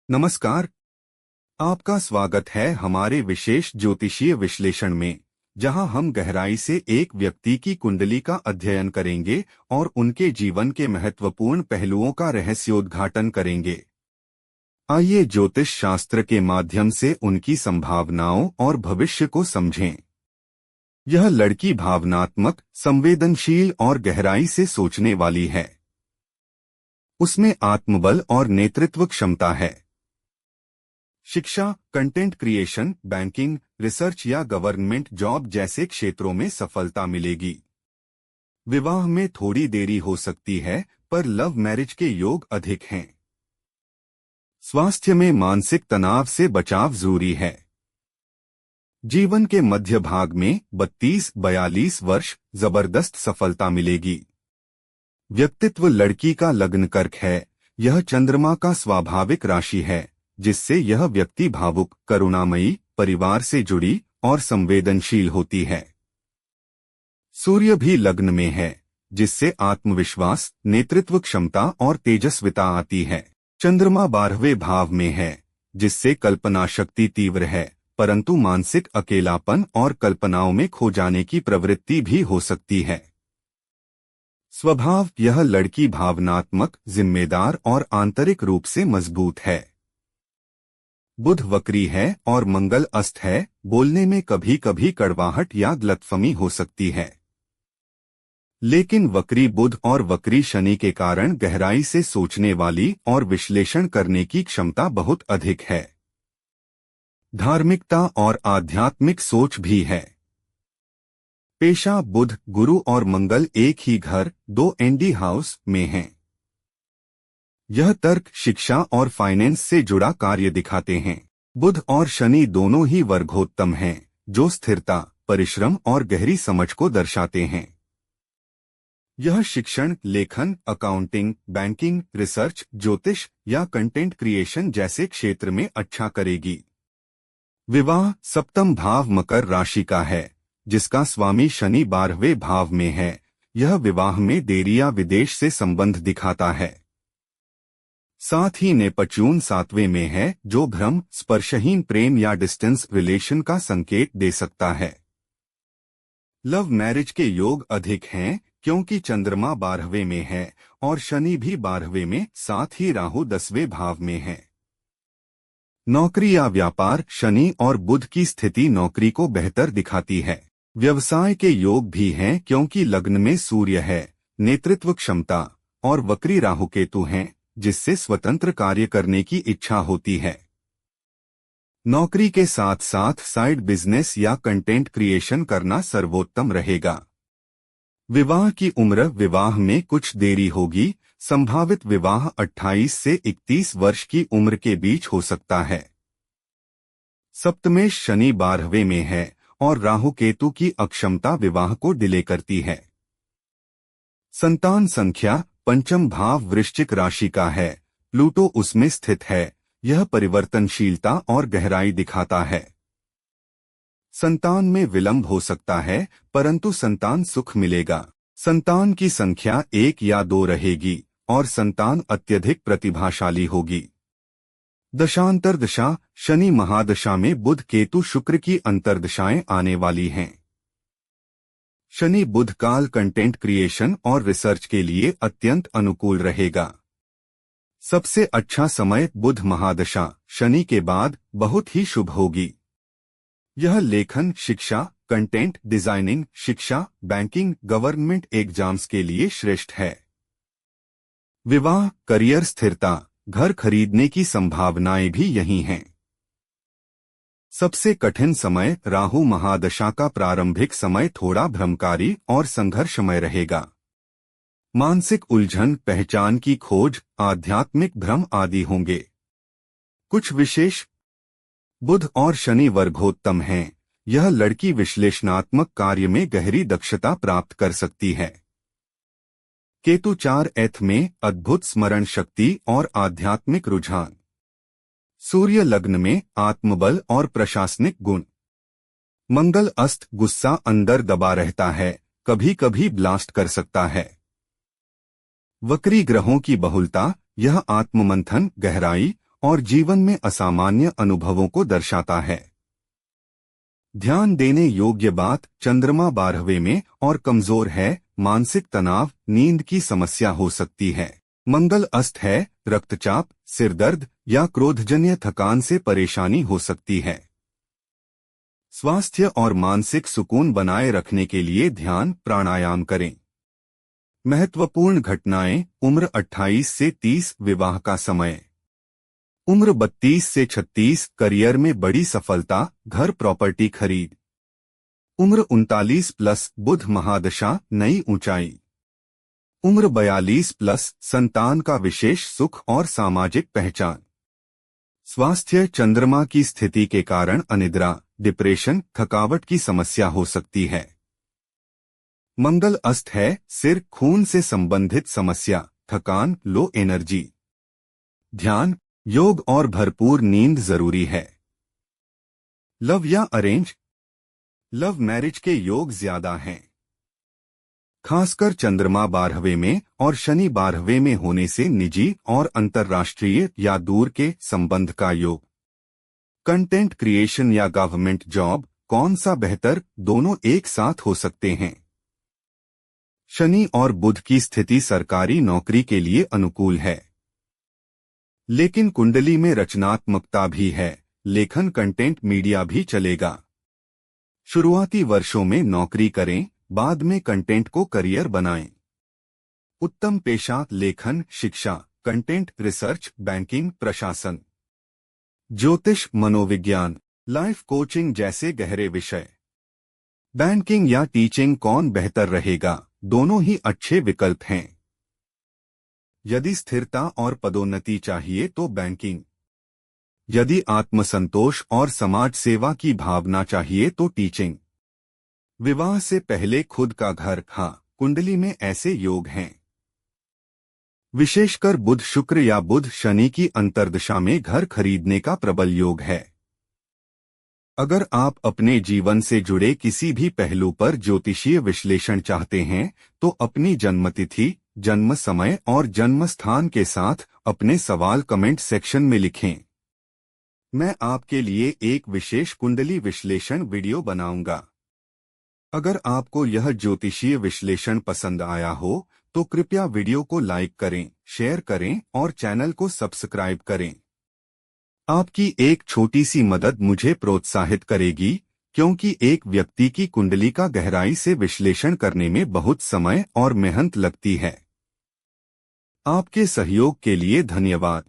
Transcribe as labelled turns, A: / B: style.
A: नमस्कार। आपका स्वागत है हमारे विशेष ज्योतिषीय विश्लेषण में, जहां हम गहराई से एक व्यक्ति की कुंडली का अध्ययन करेंगे और उनके जीवन के महत्वपूर्ण पहलुओं का रहस्योद्घाटन करेंगे। आइए ज्योतिष शास्त्र के माध्यम से उनकी संभावनाओं और भविष्य को समझें। यह लड़की भावनात्मक, संवेदनशील और गहराई से सोचने वाली है। उसमें आत्मबल और नेतृत्व क्षमता है। शिक्षा, कंटेंट क्रिएशन, बैंकिंग, रिसर्च या गवर्नमेंट जॉब जैसे क्षेत्रों में सफलता मिलेगी। विवाह में थोड़ी देरी हो सकती है, पर लव मैरिज के योग अधिक हैं। स्वास्थ्य में मानसिक तनाव से बचाव जरूरी है। जीवन के मध्य भाग में 32-42 वर्ष जबरदस्त सफलता मिलेगी। व्यक्तित्व लड़की का लग्न कर्क है। यह चंद्रमा का स्वाभाविक राशि है, जिससे यह व्यक्ति भावुक, करुणामयी, परिवार से जुड़ी और संवेदनशील होती है। सूर्य भी लग्न में है, जिससे आत्मविश्वास, नेतृत्व क्षमता और तेजस्विता आती है। चंद्रमा 12वें भाव में है, जिससे कल्पना शक्ति तीव्र है, परंतु मानसिक अकेलापन और कल्पनाओं में खो जाने की प्रवृत्ति भी हो सकती है। स्वभाव, यह लड़की भावनात्मक, जिम्मेदार और आंतरिक रूप से मजबूत है। बुध वक्री है और मंगल अस्त है। बोलने में कभी कभी कड़वाहट या गलतफहमी हो सकती है, लेकिन वक्री बुध और वक्री शनि के कारण गहराई से सोचने वाली और विश्लेषण करने की क्षमता बहुत अधिक है। धार्मिकता और आध्यात्मिक सोच भी है। पेशा, बुध, गुरु और मंगल एक ही घर, 2 एनडी हाउस में हैं। यह तर्क, शिक्षा और फाइनेंस से जुड़ा कार्य दिखाते हैं। बुध और शनि दोनों ही वर्गोत्तम हैं, जो स्थिरता, परिश्रम और गहरी समझ को दर्शाते हैं। यह शिक्षण, लेखन, अकाउंटिंग, बैंकिंग, रिसर्च, ज्योतिष या कंटेंट क्रिएशन जैसे क्षेत्र में अच्छा करेगी। विवाह, सप्तम भाव मकर राशि का है, जिसका स्वामी शनि 12वें भाव में है। यह विवाह में देरी या विदेश से संबंध दिखाता है। साथ ही नेपच्यून 7वें में है, जो भ्रम, स्पर्शहीन प्रेम या डिस्टेंस रिलेशन का संकेत दे सकता है। लव मैरिज के योग अधिक हैं, क्योंकि चंद्रमा 12वें में है और शनि भी 12वें में, साथ ही राहु 10वें भाव में है। नौकरी या व्यापार, शनि और बुध की स्थिति नौकरी को बेहतर दिखाती है। व्यवसाय के योग भी हैं, क्योंकि लग्न में सूर्य है, नेतृत्व क्षमता और वक्री राहु केतु हैं, जिससे स्वतंत्र कार्य करने की इच्छा होती है। नौकरी के साथ साथ साइड बिजनेस या कंटेंट क्रिएशन करना सर्वोत्तम रहेगा। विवाह की उम्र, विवाह में कुछ देरी होगी। संभावित विवाह 28 से 31 वर्ष की उम्र के बीच हो सकता है। सप्तमेश शनि 12वें में है और राहु केतु की अक्षमता विवाह को डिले करती है। संतान संख्या, पंचम भाव वृश्चिक राशि का है। प्लूटो उसमें स्थित है। यह परिवर्तनशीलता और गहराई दिखाता है। संतान में विलंब हो सकता है, परंतु संतान सुख मिलेगा। संतान की संख्या 1 या 2 रहेगी और संतान अत्यधिक प्रतिभाशाली होगी। दशांतर दशा, शनि महादशा में बुध केतु शुक्र की अंतर्दशाएं आने वाली हैं। शनि बुध काल कंटेंट क्रिएशन और रिसर्च के लिए अत्यंत अनुकूल रहेगा। सबसे अच्छा समय बुध महादशा, शनि के बाद बहुत ही शुभ होगी। यह लेखन, शिक्षा, कंटेंट डिजाइनिंग, शिक्षा, बैंकिंग, गवर्नमेंट एग्जाम्स के लिए श्रेष्ठ है। विवाह, करियर, स्थिरता, घर खरीदने की संभावनाएं भी यही हैं। सबसे कठिन समय राहु महादशा का प्रारंभिक समय थोड़ा भ्रमकारी और संघर्षमय रहेगा। मानसिक उलझन, पहचान की खोज, आध्यात्मिक भ्रम आदि होंगे। कुछ विशेष, बुध और शनि वर्गोत्तम हैं। यह लड़की विश्लेषणात्मक कार्य में गहरी दक्षता प्राप्त कर सकती है। केतु 4th में अद्भुत स्मरण शक्ति और आध्यात्मिक रुझान। सूर्य लग्न में आत्मबल और प्रशासनिक गुण। मंगल अस्त, गुस्सा अंदर दबा रहता है, कभी कभी ब्लास्ट कर सकता है। वक्री ग्रहों की बहुलता, यह आत्ममंथन, गहराई और जीवन में असामान्य अनुभवों को दर्शाता है। ध्यान देने योग्य बात, चंद्रमा 12वें में और कमजोर है, मानसिक तनाव, नींद की समस्या हो सकती है। मंगल अस्त है, रक्तचाप, सिरदर्द या क्रोधजन्य थकान से परेशानी हो सकती है। स्वास्थ्य और मानसिक सुकून बनाए रखने के लिए ध्यान, प्राणायाम करें। महत्वपूर्ण घटनाएं, उम्र 28 से 30, विवाह का समय। उम्र 32 से 36, करियर में बड़ी सफलता, घर प्रॉपर्टी खरीद। उम्र 39 प्लस, बुध महादशा, नई ऊंचाई। उम्र 42 प्लस, संतान का विशेष सुख और सामाजिक पहचान। स्वास्थ्य, चंद्रमा की स्थिति के कारण अनिद्रा, डिप्रेशन, थकावट की समस्या हो सकती है। मंगल अस्त है, सिर, खून से संबंधित समस्या, थकान, लो एनर्जी। ध्यान, योग और भरपूर नींद जरूरी है। लव या अरेंज? लव मैरिज के योग ज्यादा हैं, खासकर चंद्रमा 12वें में और शनि 12वें में होने से निजी और अंतर्राष्ट्रीय या दूर के संबंध का योग। कंटेंट क्रिएशन या गवर्नमेंट जॉब, कौन सा बेहतर? दोनों एक साथ हो सकते हैं। शनि और बुध की स्थिति सरकारी नौकरी के लिए अनुकूल है, लेकिन कुंडली में रचनात्मकता भी है, लेखन, कंटेंट, मीडिया भी चलेगा। शुरुआती वर्षों में नौकरी करें, बाद में कंटेंट को करियर बनाएं। उत्तम पेशा, लेखन, शिक्षा, कंटेंट, रिसर्च, बैंकिंग, प्रशासन, ज्योतिष, मनोविज्ञान, लाइफ कोचिंग जैसे गहरे विषय। बैंकिंग या टीचिंग, कौन बेहतर रहेगा? दोनों ही अच्छे विकल्प हैं। यदि स्थिरता और पदोन्नति चाहिए तो बैंकिंग। यदि आत्मसंतोष और समाज सेवा की भावना चाहिए तो टीचिंग। विवाह से पहले खुद का घर, हाँ, कुंडली में ऐसे योग हैं। विशेषकर बुध शुक्र या बुध शनि की अंतर्दशा में घर खरीदने का प्रबल योग है। अगर आप अपने जीवन से जुड़े किसी भी पहलू पर ज्योतिषीय विश्लेषण चाहते हैं तो अपनी जन्मतिथि, जन्म समय और जन्म स्थान के साथ अपने सवाल कमेंट सेक्शन में लिखें। मैं आपके लिए एक विशेष कुंडली विश्लेषण वीडियो बनाऊंगा। अगर आपको यह ज्योतिषीय विश्लेषण पसंद आया हो तो कृपया वीडियो को लाइक करें, शेयर करें और चैनल को सब्सक्राइब करें। आपकी एक छोटी सी मदद मुझे प्रोत्साहित करेगी, क्योंकि एक व्यक्ति की कुंडली का गहराई से विश्लेषण करने में बहुत समय और मेहनत लगती है। आपके सहयोग के लिए धन्यवाद।